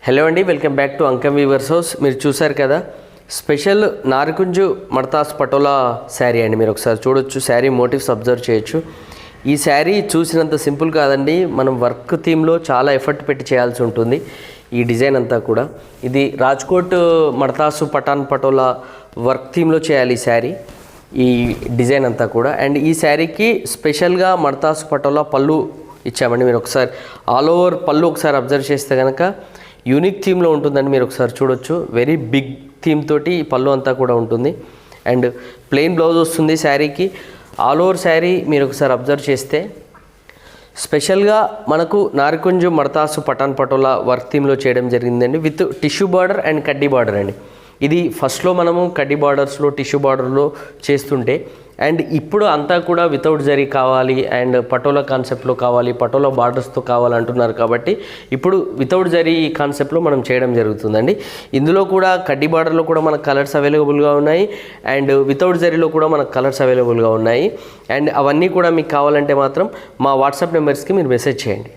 Hello అండి, welcome back to Ankam weavers house. మీరు చూసారు కదా స్పెషల్ నారికుంజు మడతాస్ పటోలా శారీ అండి. మీరు ఒకసారి చూడొచ్చు, శారీ మోటివ్స్ అబ్జర్వ్ చేయొచ్చు. ఈ శారీ చూసినంత సింపుల్ కాదండి, మనం వర్క్ థీమ్లో చాలా ఎఫర్ట్ పెట్టి చేయాల్సి ఉంటుంది. ఈ డిజైన్ అంతా కూడా ఇది రాజ్కోట్ మడతాసు పటాన్ పటోలా వర్క్ థీమ్లో చేయాలి ఈ శారీ, ఈ డిజైన్ అంతా కూడా. అండ్ ఈ శారీకి స్పెషల్గా మడతాసు పటోలా పళ్ళు ఇచ్చామండి. మీరు ఒకసారి ఆల్ ఓవర్ పళ్ళు ఒకసారి అబ్జర్వ్ చేస్తే కనుక యూనిక్ థీమ్లో ఉంటుందండి. మీరు ఒకసారి చూడొచ్చు, వెరీ బిగ్ థీమ్ తోటి ఈ పళ్ళు అంతా కూడా ఉంటుంది. అండ్ ప్లెయిన్ బ్లౌజ్ వస్తుంది శారీకి. ఆల్ ఓవర్ శారీ మీరు ఒకసారి అబ్జర్వ్ చేస్తే స్పెషల్గా మనకు నారికుంజు మడతాసు పటాన్ పటోలా వర్క్ థీమ్లో చేయడం జరిగిందండి, విత్ టిష్యూ బార్డర్ అండ్ కడ్డీ బార్డర్ అండి. ఇది ఫస్ట్లో మనము కడ్డీ బార్డర్స్లో టిష్యూ బార్డర్లో చేస్తుంటే, అండ్ ఇప్పుడు అంతా కూడా వితౌట్ జరీ కావాలి అండ్ పటోలా కాన్సెప్ట్లో కావాలి, పటోలా బార్డర్స్తో కావాలంటున్నారు. కాబట్టి ఇప్పుడు వితౌట్ జరీ కాన్సెప్ట్లో మనం చేయడం జరుగుతుందండి. ఇందులో కూడా కడ్డీ బార్డర్లో కూడా మనకు కలర్స్ అవైలబుల్గా ఉన్నాయి అండ్ వితౌట్ జరీలో కూడా మనకు కలర్స్ అవైలబుల్గా ఉన్నాయి. అండ్ అవన్నీ కూడా మీకు కావాలంటే మాత్రం మా వాట్సాప్ నెంబర్స్కి మీరు మెసేజ్ చేయండి.